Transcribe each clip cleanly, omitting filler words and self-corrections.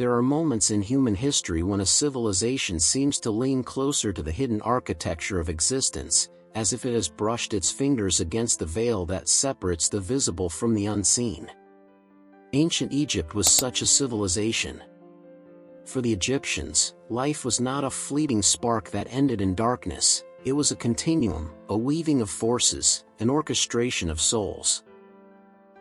There are moments in human history when a civilization seems to lean closer to the hidden architecture of existence, as if it has brushed its fingers against the veil that separates the visible from the unseen. Ancient Egypt was such a civilization. For the Egyptians, life was not a fleeting spark that ended in darkness, it was a continuum, a weaving of forces, an orchestration of souls.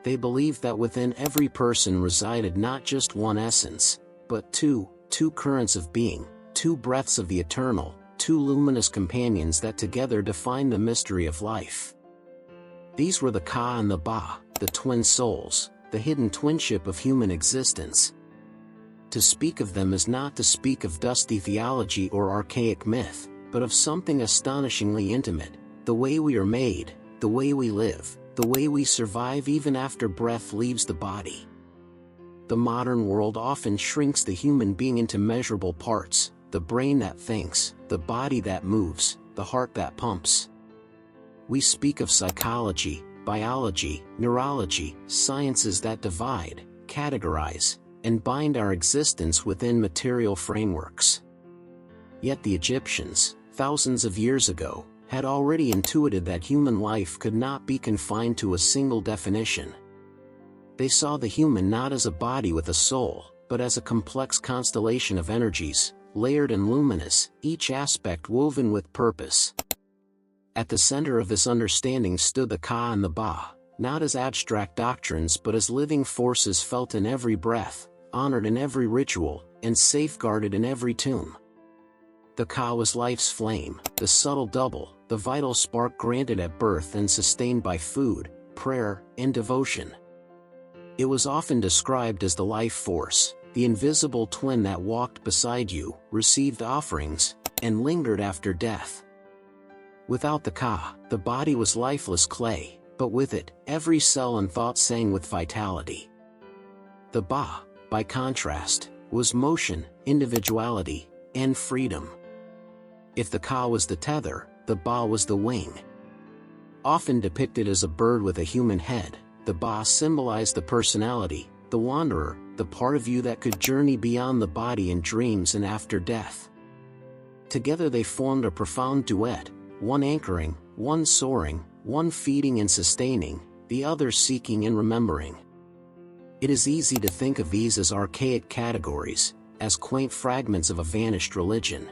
They believed that within every person resided not just one essence, but two currents of being, two breaths of the eternal, two luminous companions that together define the mystery of life. These were the Ka and the Ba, the twin souls, the hidden twinship of human existence. To speak of them is not to speak of dusty theology or archaic myth, but of something astonishingly intimate, the way we are made, the way we live, the way we survive even after breath leaves the body. The modern world often shrinks the human being into measurable parts, the brain that thinks, the body that moves, the heart that pumps. We speak of psychology, biology, neurology, sciences that divide, categorize, and bind our existence within material frameworks. Yet the Egyptians, thousands of years ago, had already intuited that human life could not be confined to a single definition. They saw the human not as a body with a soul, but as a complex constellation of energies, layered and luminous, each aspect woven with purpose. At the center of this understanding stood the Ka and the Ba, not as abstract doctrines but as living forces felt in every breath, honored in every ritual, and safeguarded in every tomb. The Ka was life's flame, the subtle double, the vital spark granted at birth and sustained by food, prayer, and devotion. It was often described as the life force, the invisible twin that walked beside you, received offerings, and lingered after death. Without the Ka, the body was lifeless clay, but with it, every cell and thought sang with vitality. The Ba, by contrast, was motion, individuality, and freedom. If the Ka was the tether, the Ba was the wing. Often depicted as a bird with a human head, the Ba symbolized the personality, the wanderer, the part of you that could journey beyond the body in dreams and after death. Together they formed a profound duet, one anchoring, one soaring, one feeding and sustaining, the other seeking and remembering. It is easy to think of these as archaic categories, as quaint fragments of a vanished religion.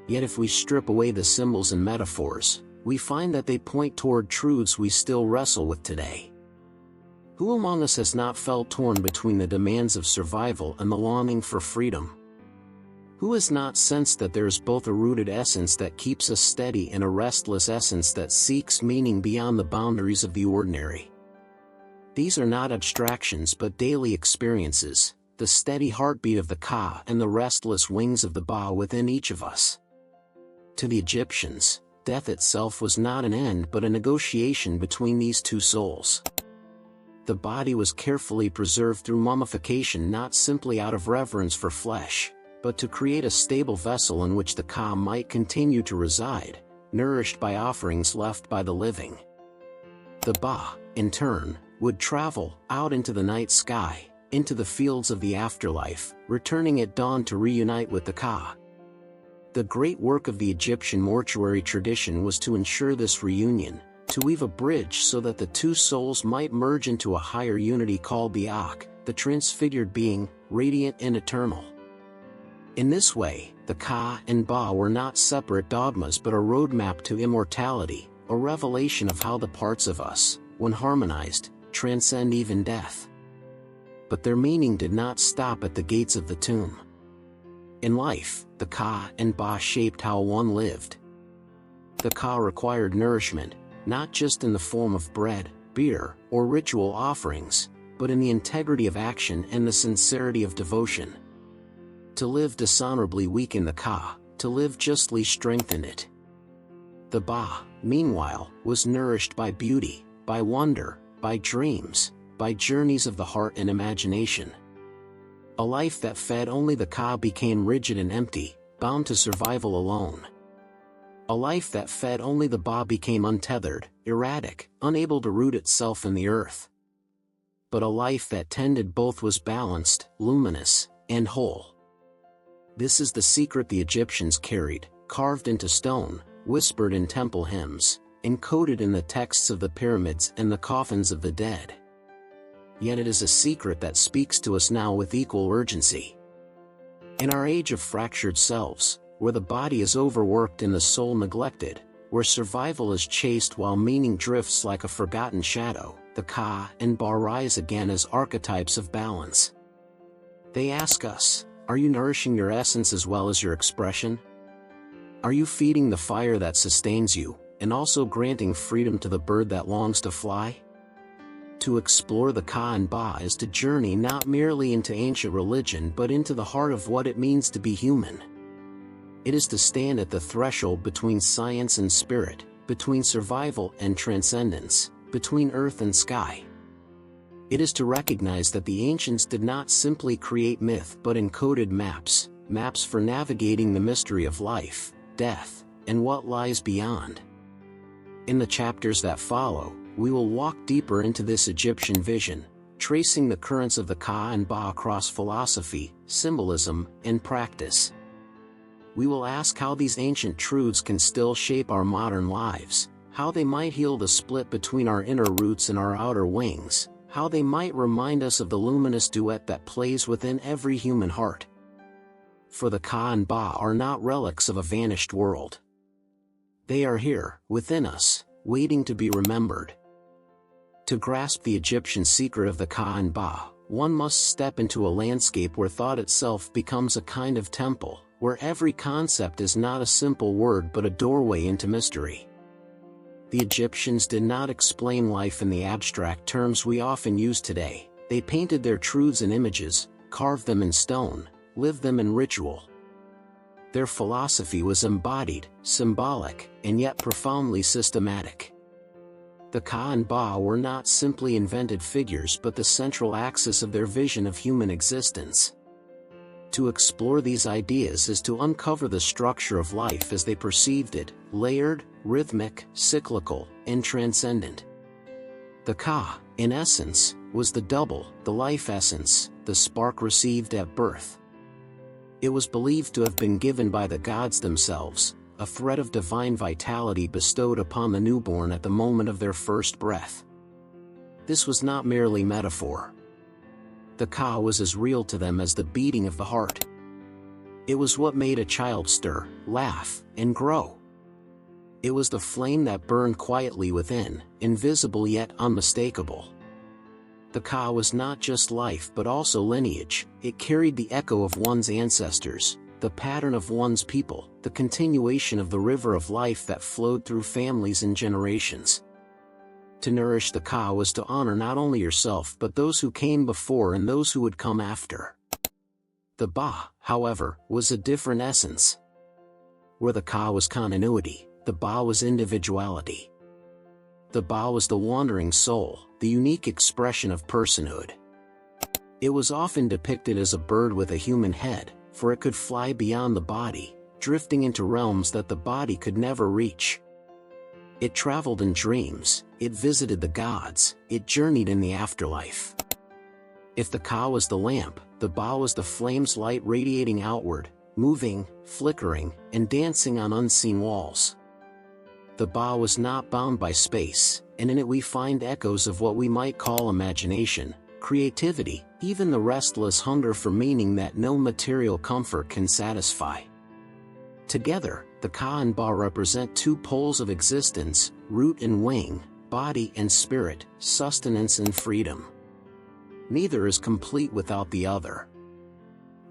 Yet if we strip away the symbols and metaphors, we find that they point toward truths we still wrestle with today. Who among us has not felt torn between the demands of survival and the longing for freedom? Who has not sensed that there is both a rooted essence that keeps us steady and a restless essence that seeks meaning beyond the boundaries of the ordinary? These are not abstractions but daily experiences, the steady heartbeat of the Ka and the restless wings of the Ba within each of us. To the Egyptians, death itself was not an end but a negotiation between these two souls. The body was carefully preserved through mummification, not simply out of reverence for flesh, but to create a stable vessel in which the Ka might continue to reside, nourished by offerings left by the living. The Ba, in turn, would travel out into the night sky, into the fields of the afterlife, returning at dawn to reunite with the Ka. The great work of the Egyptian mortuary tradition was to ensure this reunion, to weave a bridge so that the two souls might merge into a higher unity called the Ak, the transfigured being, radiant and eternal. In this way, the Ka and Ba were not separate dogmas but a roadmap to immortality, a revelation of how the parts of us, when harmonized, transcend even death. But their meaning did not stop at the gates of the tomb. In life, the Ka and Ba shaped how one lived. The Ka required nourishment, not just in the form of bread, beer, or ritual offerings, but in the integrity of action and the sincerity of devotion. To live dishonorably weakened the Ka, to live justly strengthened it. The Ba, meanwhile, was nourished by beauty, by wonder, by dreams, by journeys of the heart and imagination. A life that fed only the Ka became rigid and empty, bound to survival alone. A life that fed only the Ba became untethered, erratic, unable to root itself in the earth. But a life that tended both was balanced, luminous, and whole. This is the secret the Egyptians carried, carved into stone, whispered in temple hymns, encoded in the texts of the pyramids and the coffins of the dead. Yet it is a secret that speaks to us now with equal urgency. In our age of fractured selves, where the body is overworked and the soul neglected, where survival is chased while meaning drifts like a forgotten shadow, the Ka and Ba rise again as archetypes of balance. They ask us, are you nourishing your essence as well as your expression? Are you feeding the fire that sustains you, and also granting freedom to the bird that longs to fly? To explore the Ka and Ba is to journey not merely into ancient religion but into the heart of what it means to be human. It is to stand at the threshold between science and spirit, between survival and transcendence, between earth and sky. It is to recognize that the ancients did not simply create myth but encoded maps for navigating the mystery of life, death, and what lies beyond. In the chapters that follow, we will walk deeper into this Egyptian vision, tracing the currents of the Ka and Ba across philosophy, symbolism, and practice. We will ask how these ancient truths can still shape our modern lives, how they might heal the split between our inner roots and our outer wings, how they might remind us of the luminous duet that plays within every human heart. For the Ka and Ba are not relics of a vanished world. They are here, within us, waiting to be remembered. To grasp the Egyptian secret of the Ka and Ba, one must step into a landscape where thought itself becomes a kind of temple, where every concept is not a simple word but a doorway into mystery. The Egyptians did not explain life in the abstract terms we often use today. They painted their truths in images, carved them in stone, lived them in ritual. Their philosophy was embodied, symbolic, and yet profoundly systematic. The Ka and Ba were not simply invented figures but the central axis of their vision of human existence. To explore these ideas is to uncover the structure of life as they perceived it, layered, rhythmic, cyclical, and transcendent. The Ka, in essence, was the double, the life essence, the spark received at birth. It was believed to have been given by the gods themselves, a thread of divine vitality bestowed upon the newborn at the moment of their first breath. This was not merely metaphor. The Ka was as real to them as the beating of the heart. It was what made a child stir, laugh, and grow. It was the flame that burned quietly within, invisible yet unmistakable. The Ka was not just life but also lineage. It carried the echo of one's ancestors, the pattern of one's people, the continuation of the river of life that flowed through families and generations. To nourish the Ka was to honor not only yourself but those who came before and those who would come after. The Ba, however, was a different essence. Where the Ka was continuity, the Ba was individuality. The Ba was the wandering soul, the unique expression of personhood. It was often depicted as a bird with a human head, for it could fly beyond the body, drifting into realms that the body could never reach. It traveled in dreams, it visited the gods, it journeyed in the afterlife. If the Ka was the lamp, the Ba was the flame's light radiating outward, moving, flickering, and dancing on unseen walls. The Ba was not bound by space, and in it we find echoes of what we might call imagination, creativity, even the restless hunger for meaning that no material comfort can satisfy. Together, the Ka and Ba represent two poles of existence, root and wing, body and spirit, sustenance and freedom. Neither is complete without the other.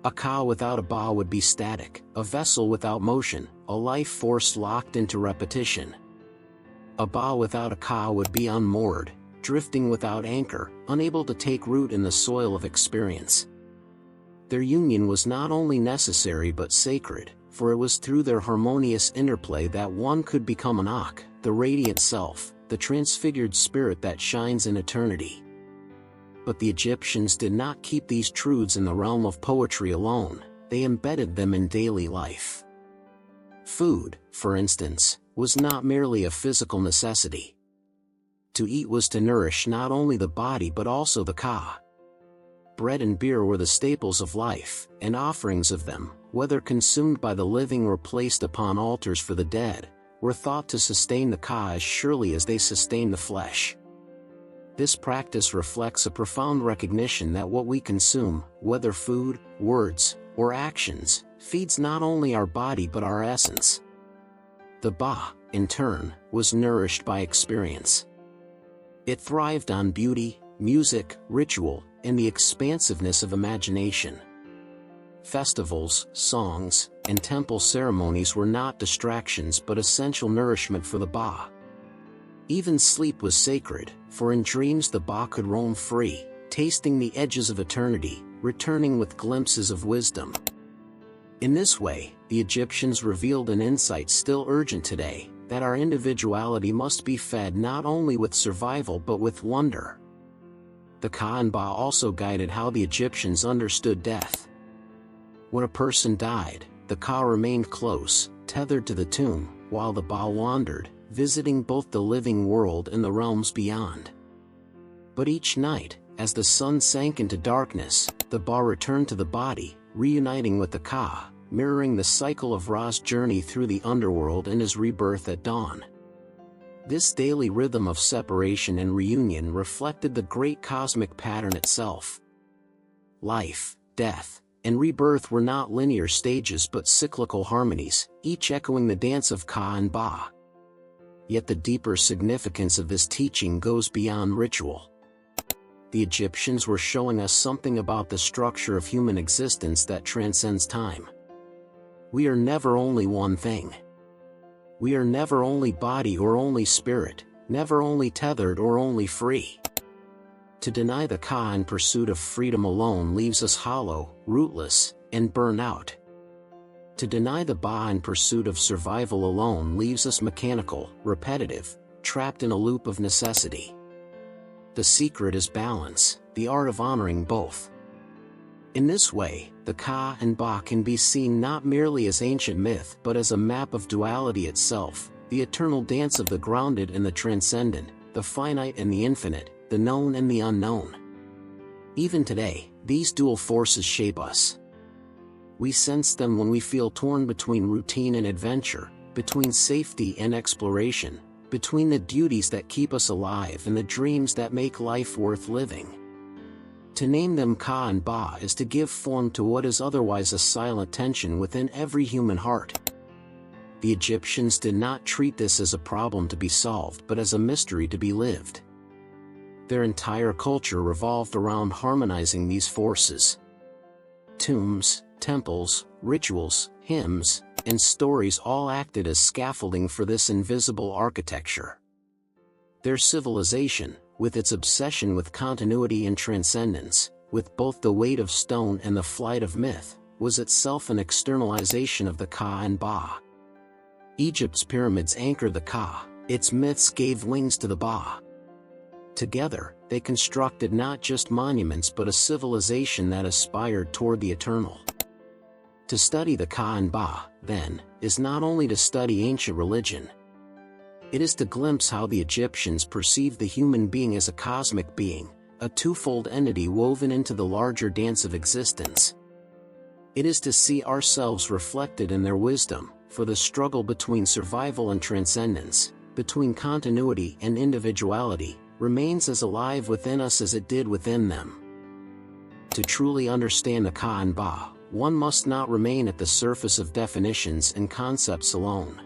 A Ka without a Ba would be static, a vessel without motion, a life force locked into repetition. A Ba without a Ka would be unmoored, drifting without anchor, unable to take root in the soil of experience. Their union was not only necessary but sacred, for it was through their harmonious interplay that one could become an Ak, the radiant self, the transfigured spirit that shines in eternity. But the Egyptians did not keep these truths in the realm of poetry alone, they embedded them in daily life. Food, for instance, was not merely a physical necessity. To eat was to nourish not only the body but also the Ka. bread and beer were the staples of life, and offerings of them, whether consumed by the living or placed upon altars for the dead, were thought to sustain the ka as surely as they sustain the flesh. This practice reflects a profound recognition that what we consume, whether food, words, or actions, feeds not only our body but our essence. The ba, in turn, was nourished by experience. It thrived on beauty, music, ritual, and the expansiveness of imagination. Festivals, songs, and temple ceremonies were not distractions but essential nourishment for the ba. Even sleep was sacred, for in dreams the ba could roam free, tasting the edges of eternity, returning with glimpses of wisdom. In this way, the Egyptians revealed an insight still urgent today, that our individuality must be fed not only with survival but with wonder. The ka and ba also guided how the Egyptians understood death. When a person died, the ka remained close, tethered to the tomb, while the ba wandered, visiting both the living world and the realms beyond. But each night, as the sun sank into darkness, the ba returned to the body, reuniting with the ka, mirroring the cycle of Ra's journey through the underworld and his rebirth at dawn. This daily rhythm of separation and reunion reflected the great cosmic pattern itself. Life, death, and rebirth were not linear stages but cyclical harmonies, each echoing the dance of ka and ba. Yet the deeper significance of this teaching goes beyond ritual. The Egyptians were showing us something about the structure of human existence that transcends time. We are never only one thing. We are never only body or only spirit, never only tethered or only free. To deny the ka in pursuit of freedom alone leaves us hollow, rootless, and burn out. To deny the ba in pursuit of survival alone leaves us mechanical, repetitive, trapped in a loop of necessity. The secret is balance, the art of honoring both. In this way, the ka and ba can be seen not merely as ancient myth but as a map of duality itself, the eternal dance of the grounded and the transcendent, the finite and the infinite, the known and the unknown. Even today, these dual forces shape us. We sense them when we feel torn between routine and adventure, between safety and exploration, between the duties that keep us alive and the dreams that make life worth living. To name them ka and ba is to give form to what is otherwise a silent tension within every human heart. The Egyptians did not treat this as a problem to be solved but as a mystery to be lived. Their entire culture revolved around harmonizing these forces. Tombs, temples, rituals, hymns, and stories all acted as scaffolding for this invisible architecture. Their civilization, with its obsession with continuity and transcendence, with both the weight of stone and the flight of myth, was itself an externalization of the ka and ba. Egypt's pyramids anchored the ka, its myths gave wings to the ba. Together, they constructed not just monuments but a civilization that aspired toward the eternal. To study the ka and ba, then, is not only to study ancient religion. It is to glimpse how the Egyptians perceived the human being as a cosmic being, a twofold entity woven into the larger dance of existence. It is to see ourselves reflected in their wisdom, for the struggle between survival and transcendence, between continuity and individuality, remains as alive within us as it did within them. To truly understand the ka and ba, one must not remain at the surface of definitions and concepts alone.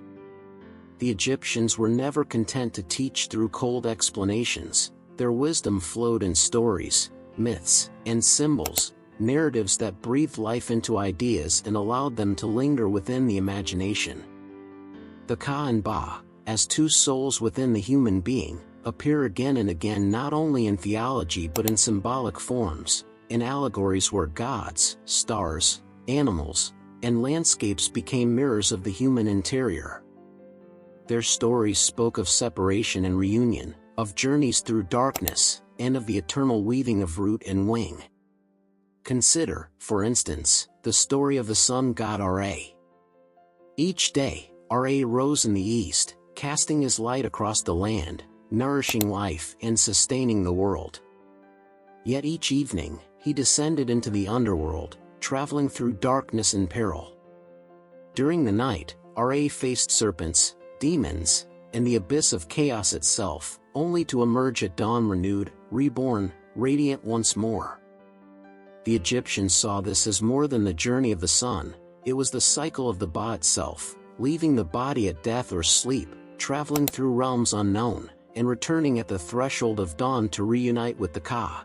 The Egyptians were never content to teach through cold explanations. Their wisdom flowed in stories, myths, and symbols, narratives that breathed life into ideas and allowed them to linger within the imagination. The ka and ba, as two souls within the human being, appear again and again not only in theology but in symbolic forms, in allegories where gods, stars, animals, and landscapes became mirrors of the human interior. Their stories spoke of separation and reunion, of journeys through darkness, and of the eternal weaving of root and wing. Consider, for instance, the story of the sun god Ra. Each day, Ra rose in the east, casting his light across the land, nourishing life and sustaining the world. Yet each evening, he descended into the underworld, traveling through darkness and peril. During the night, Ra faced serpents, demons, and the abyss of chaos itself, only to emerge at dawn renewed, reborn, radiant once more. The Egyptians saw this as more than the journey of the sun, it was the cycle of the Ba itself, leaving the body at death or sleep, traveling through realms unknown, and returning at the threshold of dawn to reunite with the Ka.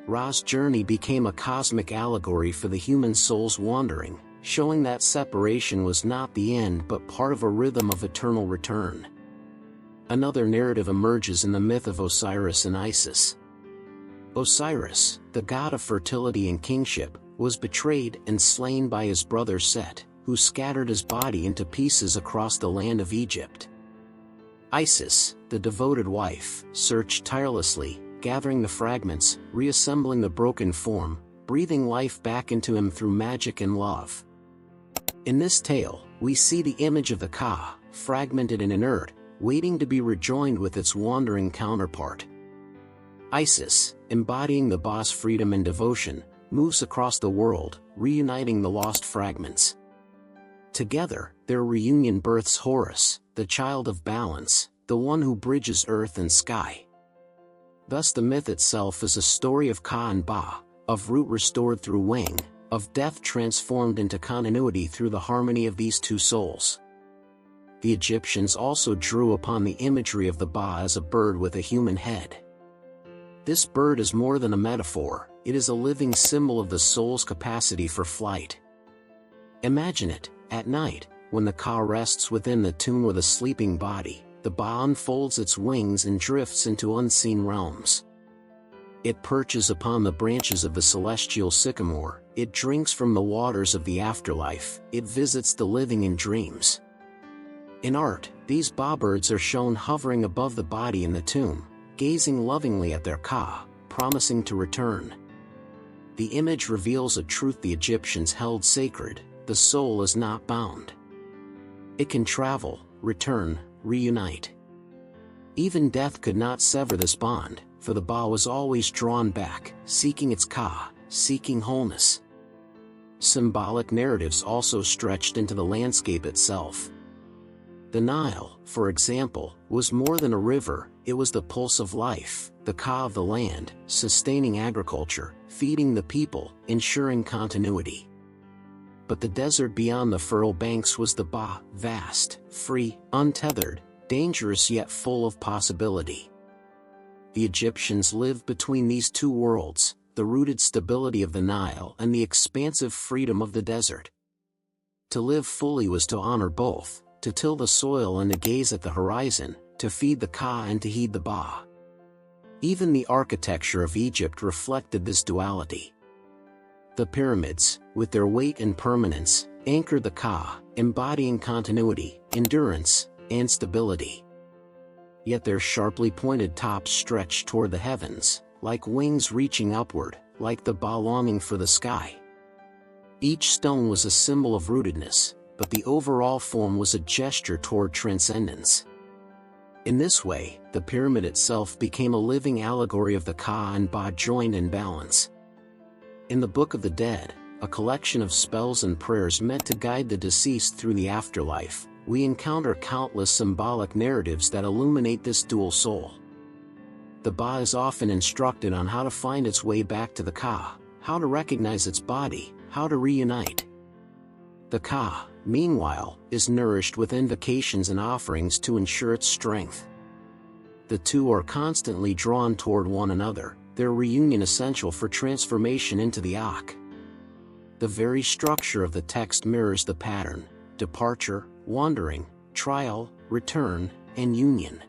Ra's journey became a cosmic allegory for the human soul's wandering, showing that separation was not the end but part of a rhythm of eternal return. Another narrative emerges in the myth of Osiris and Isis. Osiris, the god of fertility and kingship, was betrayed and slain by his brother Set, who scattered his body into pieces across the land of Egypt. Isis, the devoted wife, searched tirelessly, gathering the fragments, reassembling the broken form, breathing life back into him through magic and love. In this tale, we see the image of the Ka, fragmented and inert, waiting to be rejoined with its wandering counterpart. Isis, embodying the Ba's freedom and devotion, moves across the world, reuniting the lost fragments. Together, their reunion births Horus, the child of balance, the one who bridges earth and sky. Thus the myth itself is a story of Ka and Ba, of root restored through Wang, of death transformed into continuity through the harmony of these two souls. The Egyptians also drew upon the imagery of the Ba as a bird with a human head. This bird is more than a metaphor, it is a living symbol of the soul's capacity for flight. Imagine it, at night, when the Ka rests within the tomb with a sleeping body, the Ba unfolds its wings and drifts into unseen realms. It perches upon the branches of the celestial sycamore, it drinks from the waters of the afterlife, it visits the living in dreams. In art, these Ba birds are shown hovering above the body in the tomb, gazing lovingly at their Ka, promising to return. The image reveals a truth the Egyptians held sacred: the soul is not bound. It can travel, return, reunite. Even death could not sever this bond, for the Ba was always drawn back, seeking its Ka, seeking wholeness. Symbolic narratives also stretched into the landscape itself. The Nile, for example, was more than a river, it was the pulse of life, the Ka of the land, sustaining agriculture, feeding the people, ensuring continuity. But the desert beyond the fertile banks was the Ba, vast, free, untethered, dangerous yet full of possibility. The Egyptians lived between these two worlds, the rooted stability of the Nile and the expansive freedom of the desert. To live fully was to honor both, to till the soil and to gaze at the horizon, to feed the Ka and to heed the Ba. Even the architecture of Egypt reflected this duality. The pyramids, with their weight and permanence, anchored the Ka, embodying continuity, endurance, and stability. Yet their sharply pointed tops stretched toward the heavens, like wings reaching upward, like the Ba longing for the sky. Each stone was a symbol of rootedness, but the overall form was a gesture toward transcendence. In this way, the pyramid itself became a living allegory of the Ka and Ba joined in balance. In the Book of the Dead, a collection of spells and prayers meant to guide the deceased through the afterlife, we encounter countless symbolic narratives that illuminate this dual soul. The Ba is often instructed on how to find its way back to the Ka, how to recognize its body, how to reunite. The Ka, meanwhile, is nourished with invocations and offerings to ensure its strength. The two are constantly drawn toward one another, their reunion essential for transformation into the Ak. The very structure of the text mirrors the pattern: departure, wandering, trial, return, and union.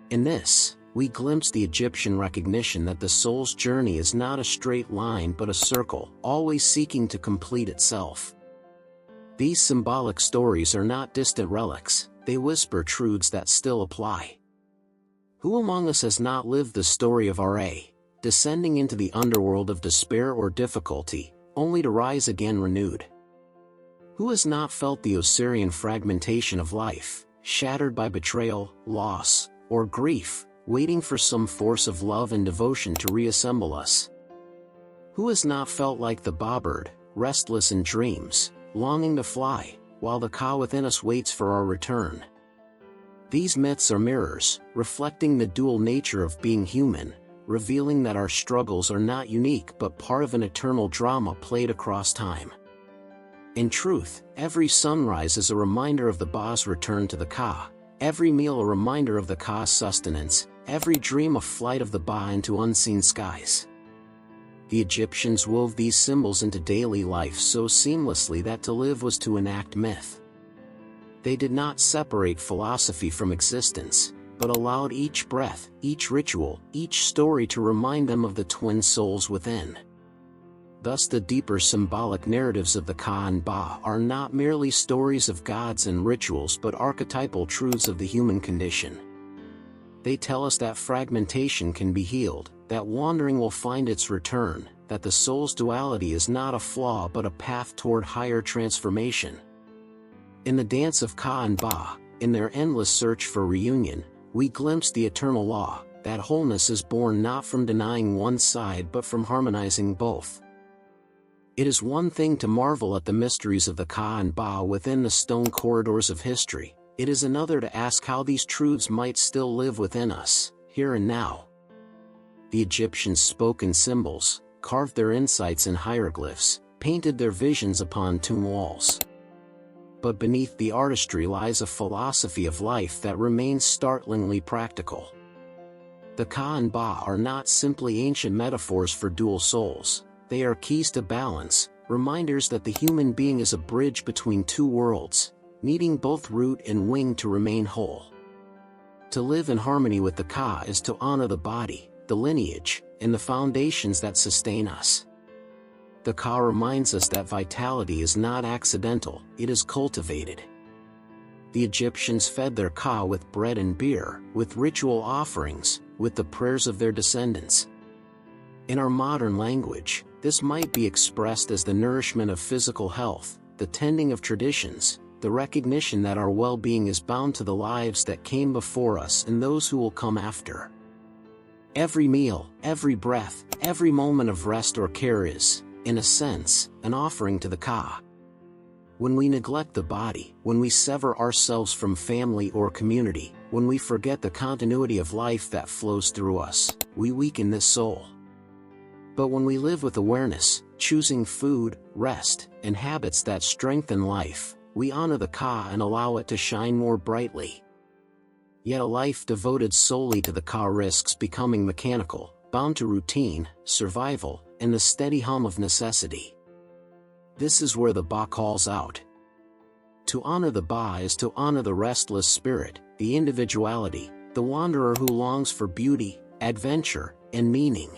In this, we glimpse the Egyptian recognition that the soul's journey is not a straight line but a circle, always seeking to complete itself. These symbolic stories are not distant relics, they whisper truths that still apply. Who among us has not lived the story of Ra, descending into the underworld of despair or difficulty, only to rise again renewed? Who has not felt the Osirian fragmentation of life, shattered by betrayal, loss, or grief, waiting for some force of love and devotion to reassemble us? Who has not felt like the Ba-bird, restless in dreams, longing to fly, while the Ka within us waits for our return? These myths are mirrors, reflecting the dual nature of being human, revealing that our struggles are not unique but part of an eternal drama played across time. In truth, every sunrise is a reminder of the Ba's return to the Ka, every meal a reminder of the Ka's sustenance, every dream a flight of the Ba into unseen skies. The Egyptians wove these symbols into daily life so seamlessly that to live was to enact myth. They did not separate philosophy from existence, but allowed each breath, each ritual, each story to remind them of the twin souls within. Thus the deeper symbolic narratives of the Ka and Ba are not merely stories of gods and rituals but archetypal truths of the human condition. They tell us that fragmentation can be healed, that wandering will find its return, that the soul's duality is not a flaw but a path toward higher transformation. In the dance of Ka and Ba, in their endless search for reunion, we glimpse the eternal law, that wholeness is born not from denying one side but from harmonizing both. It is one thing to marvel at the mysteries of the Ka and Ba within the stone corridors of history, it is another to ask how these truths might still live within us, here and now. The Egyptians spoke in symbols, carved their insights in hieroglyphs, painted their visions upon tomb walls. But beneath the artistry lies a philosophy of life that remains startlingly practical. The Ka and Ba are not simply ancient metaphors for dual souls, they are keys to balance, reminders that the human being is a bridge between two worlds, needing both root and wing to remain whole. To live in harmony with the Ka is to honor the body, the lineage, and the foundations that sustain us. The Ka reminds us that vitality is not accidental, it is cultivated. The Egyptians fed their Ka with bread and beer, with ritual offerings, with the prayers of their descendants. In our modern language, this might be expressed as the nourishment of physical health, the tending of traditions, the recognition that our well-being is bound to the lives that came before us and those who will come after. Every meal, every breath, every moment of rest or care is, in a sense, an offering to the Ka. When we neglect the body, when we sever ourselves from family or community, when we forget the continuity of life that flows through us, we weaken this soul. But when we live with awareness, choosing food, rest, and habits that strengthen life, we honor the Ka and allow it to shine more brightly. Yet a life devoted solely to the Ka risks becoming mechanical, bound to routine, survival, and the steady hum of necessity. This is where the Ba calls out. To honor the Ba is to honor the restless spirit, the individuality, the wanderer who longs for beauty, adventure, and meaning.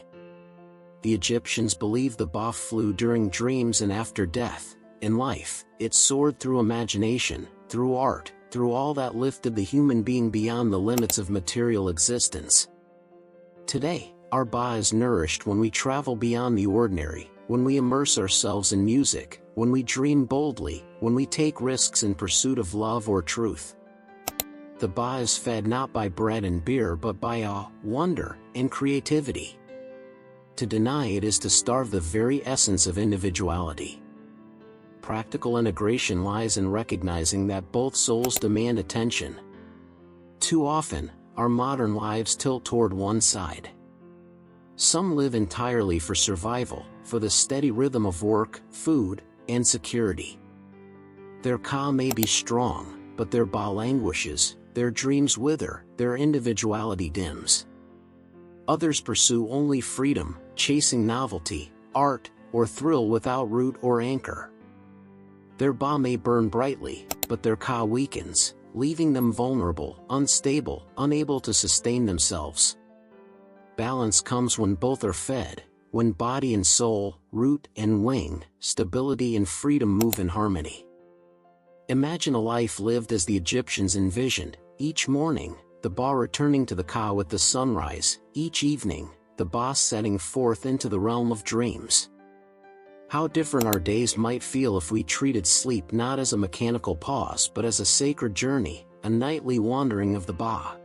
The Egyptians believed the Ba flew during dreams and after death. In life, it soared through imagination, through art, through all that lifted the human being beyond the limits of material existence. Today, our Ba is nourished when we travel beyond the ordinary, when we immerse ourselves in music, when we dream boldly, when we take risks in pursuit of love or truth. The Ba is fed not by bread and beer but by awe, wonder, and creativity. To deny it is to starve the very essence of individuality. Practical integration lies in recognizing that both souls demand attention. Too often, our modern lives tilt toward one side. Some live entirely for survival, for the steady rhythm of work, food, and security. Their Ka may be strong, but their Ba languishes, their dreams wither, their individuality dims. Others pursue only freedom, chasing novelty, art, or thrill without root or anchor. Their Ba may burn brightly, but their Ka weakens, leaving them vulnerable, unstable, unable to sustain themselves. Balance comes when both are fed, when body and soul, root and wing, stability and freedom move in harmony. Imagine a life lived as the Egyptians envisioned, each morning, the Ba returning to the Ka with the sunrise, each evening, the Ba setting forth into the realm of dreams. How different our days might feel if we treated sleep not as a mechanical pause but as a sacred journey, a nightly wandering of the Ba.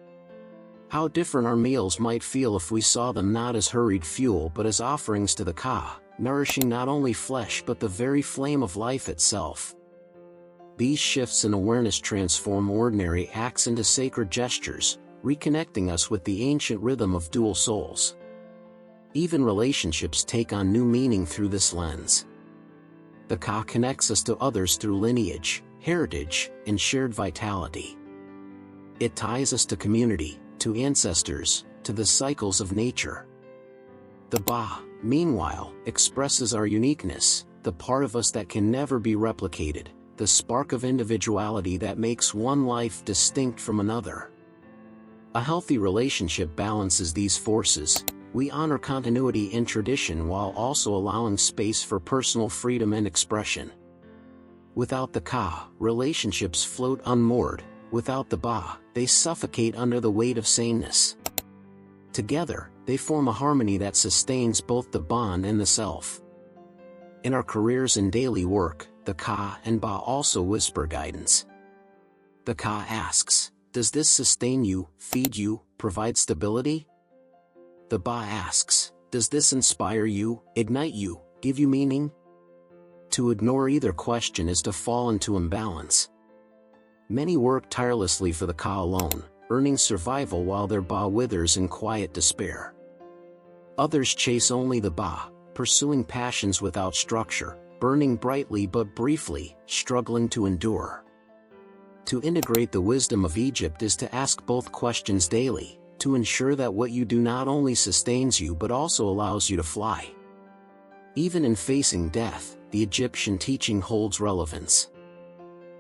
How different our meals might feel if we saw them not as hurried fuel but as offerings to the Ka, nourishing not only flesh but the very flame of life itself. These shifts in awareness transform ordinary acts into sacred gestures, reconnecting us with the ancient rhythm of dual souls. Even relationships take on new meaning through this lens. The Ka connects us to others through lineage, heritage, and shared vitality. It ties us to community, to ancestors, to the cycles of nature. The Ba, meanwhile, expresses our uniqueness, the part of us that can never be replicated, the spark of individuality that makes one life distinct from another. A healthy relationship balances these forces. We honor continuity and tradition while also allowing space for personal freedom and expression. Without the Ka, relationships float unmoored. Without the Ba, they suffocate under the weight of sameness. Together, they form a harmony that sustains both the bond and the self. In our careers and daily work, the Ka and Ba also whisper guidance. The Ka asks, "Does this sustain you, feed you, provide stability?" The Ba asks, "Does this inspire you, ignite you, give you meaning?" To ignore either question is to fall into imbalance. Many work tirelessly for the Ka alone, earning survival while their Ba withers in quiet despair. Others chase only the Ba, pursuing passions without structure, burning brightly but briefly, struggling to endure. To integrate the wisdom of Egypt is to ask both questions daily, to ensure that what you do not only sustains you but also allows you to fly. Even in facing death, the Egyptian teaching holds relevance.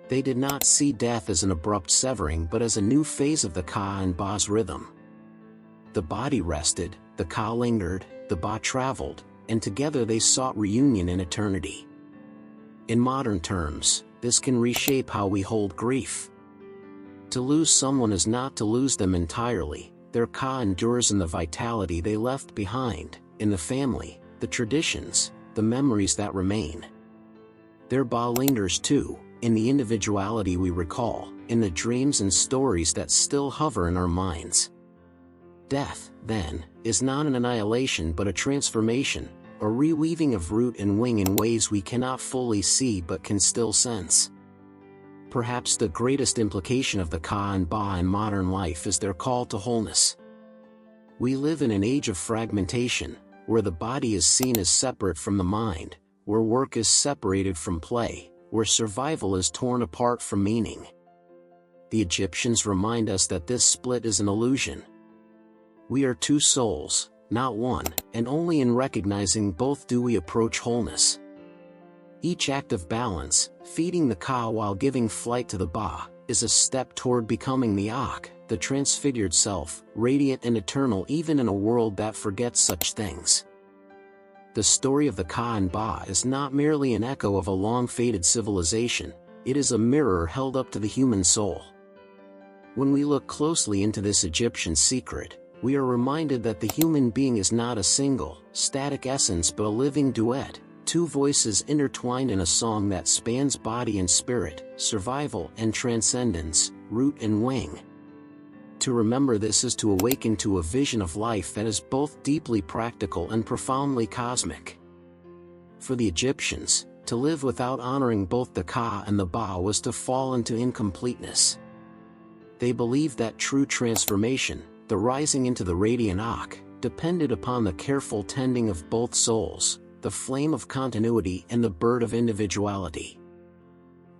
They did not see death as an abrupt severing but as a new phase of the Ka and Ba's rhythm. The body rested, the Ka lingered, the Ba traveled, and together they sought reunion in eternity. In modern terms, this can reshape how we hold grief. To lose someone is not to lose them entirely. Their Ka endures in the vitality they left behind, in the family, the traditions, the memories that remain. Their Ba lingers too, in the individuality we recall, in the dreams and stories that still hover in our minds. Death, then, is not an annihilation but a transformation, a reweaving of root and wing in ways we cannot fully see but can still sense. Perhaps the greatest implication of the Ka and Ba in modern life is their call to wholeness. We live in an age of fragmentation, where the body is seen as separate from the mind, where work is separated from play, where survival is torn apart from meaning. The Egyptians remind us that this split is an illusion. We are two souls, not one, and only in recognizing both do we approach wholeness. Each act of balance, feeding the Ka while giving flight to the Ba, is a step toward becoming the Ak, the transfigured self, radiant and eternal even in a world that forgets such things. The story of the Ka and Ba is not merely an echo of a long-faded civilization, it is a mirror held up to the human soul. When we look closely into this Egyptian secret, we are reminded that the human being is not a single, static essence but a living duet, two voices intertwined in a song that spans body and spirit, survival and transcendence, root and wing. To remember this is to awaken to a vision of life that is both deeply practical and profoundly cosmic. For the Egyptians, to live without honoring both the Ka and the Ba was to fall into incompleteness. They believed that true transformation, the rising into the radiant Ak, depended upon the careful tending of both souls, the flame of continuity and the bird of individuality.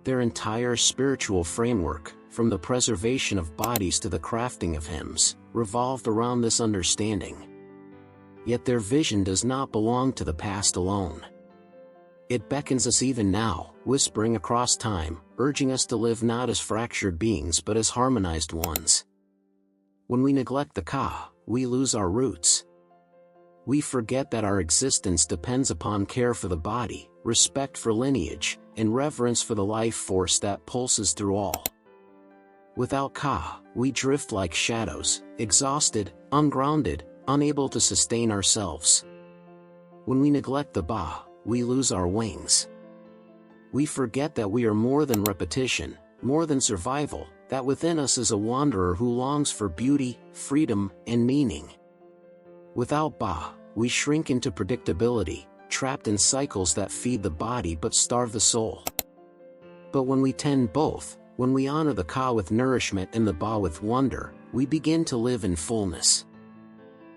Their entire spiritual framework, from the preservation of bodies to the crafting of hymns, revolved around this understanding. Yet their vision does not belong to the past alone. It beckons us even now, whispering across time, urging us to live not as fractured beings but as harmonized ones. When we neglect the Ka, we lose our roots. We forget that our existence depends upon care for the body, respect for lineage, and reverence for the life force that pulses through all. Without Ka, we drift like shadows, exhausted, ungrounded, unable to sustain ourselves. When we neglect the Ba, we lose our wings. We forget that we are more than repetition, more than survival, that within us is a wanderer who longs for beauty, freedom, and meaning. Without Ba, we shrink into predictability, trapped in cycles that feed the body but starve the soul. But when we tend both, when we honor the Ka with nourishment and the Ba with wonder, we begin to live in fullness.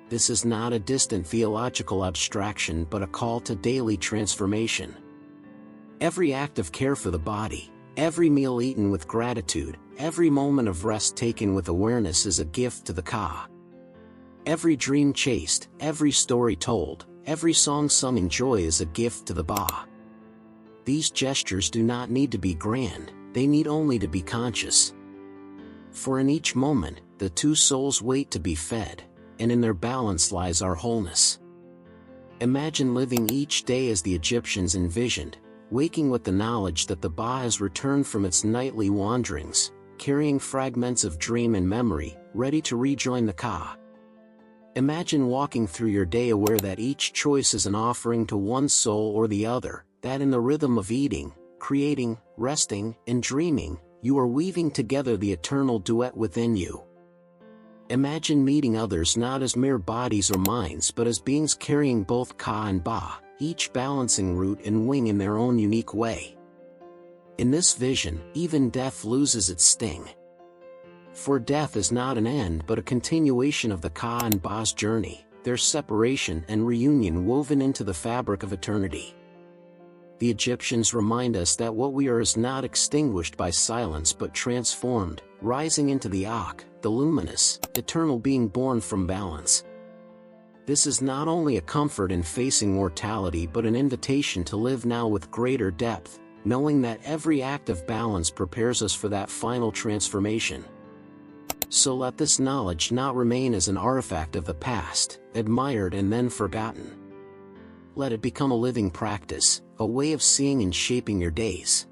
This is not a distant theological abstraction but a call to daily transformation. Every act of care for the body, every meal eaten with gratitude, every moment of rest taken with awareness is a gift to the Ka. Every dream chased, every story told, every song sung in joy is a gift to the Ba. These gestures do not need to be grand, they need only to be conscious. For in each moment, the two souls wait to be fed, and in their balance lies our wholeness. Imagine living each day as the Egyptians envisioned, waking with the knowledge that the Ba has returned from its nightly wanderings, carrying fragments of dream and memory, ready to rejoin the Ka. Imagine walking through your day aware that each choice is an offering to one soul or the other, that in the rhythm of eating, creating, resting, and dreaming, you are weaving together the eternal duet within you. Imagine meeting others not as mere bodies or minds but as beings carrying both Ka and Ba, each balancing root and wing in their own unique way. In this vision, even death loses its sting. For death is not an end but a continuation of the Ka and Ba's journey, their separation and reunion woven into the fabric of eternity. The Egyptians remind us that what we are is not extinguished by silence but transformed, rising into the Ak, the luminous, eternal being born from balance. This is not only a comfort in facing mortality but an invitation to live now with greater depth, knowing that every act of balance prepares us for that final transformation. So let this knowledge not remain as an artifact of the past, admired and then forgotten. Let it become a living practice, a way of seeing and shaping your days.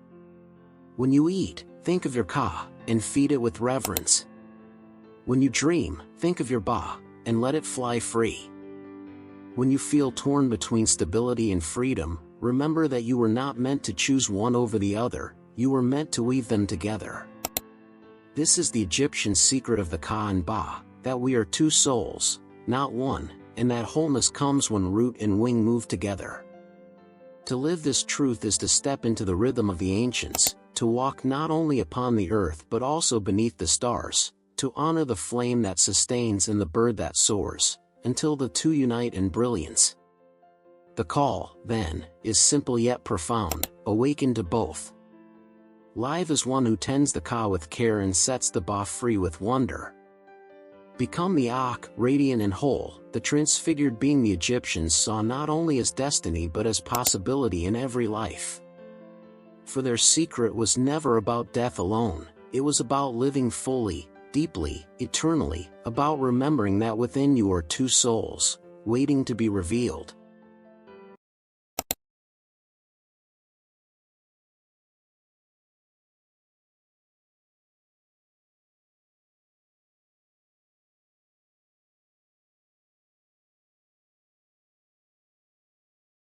When you eat, think of your Ka, and feed it with reverence. When you dream, think of your Ba, and let it fly free. When you feel torn between stability and freedom, remember that you were not meant to choose one over the other, you were meant to weave them together. This is the Egyptian secret of the Ka and Ba, that we are two souls, not one, and that wholeness comes when root and wing move together. To live this truth is to step into the rhythm of the ancients, to walk not only upon the earth but also beneath the stars, to honor the flame that sustains and the bird that soars, until the two unite in brilliance. The call, then, is simple yet profound, awaken to both. Live as one who tends the Ka with care and sets the Ba free with wonder. Become the Ak, radiant and whole, the transfigured being the Egyptians saw not only as destiny but as possibility in every life. For their secret was never about death alone, it was about living fully, deeply, eternally, about remembering that within you are two souls, waiting to be revealed.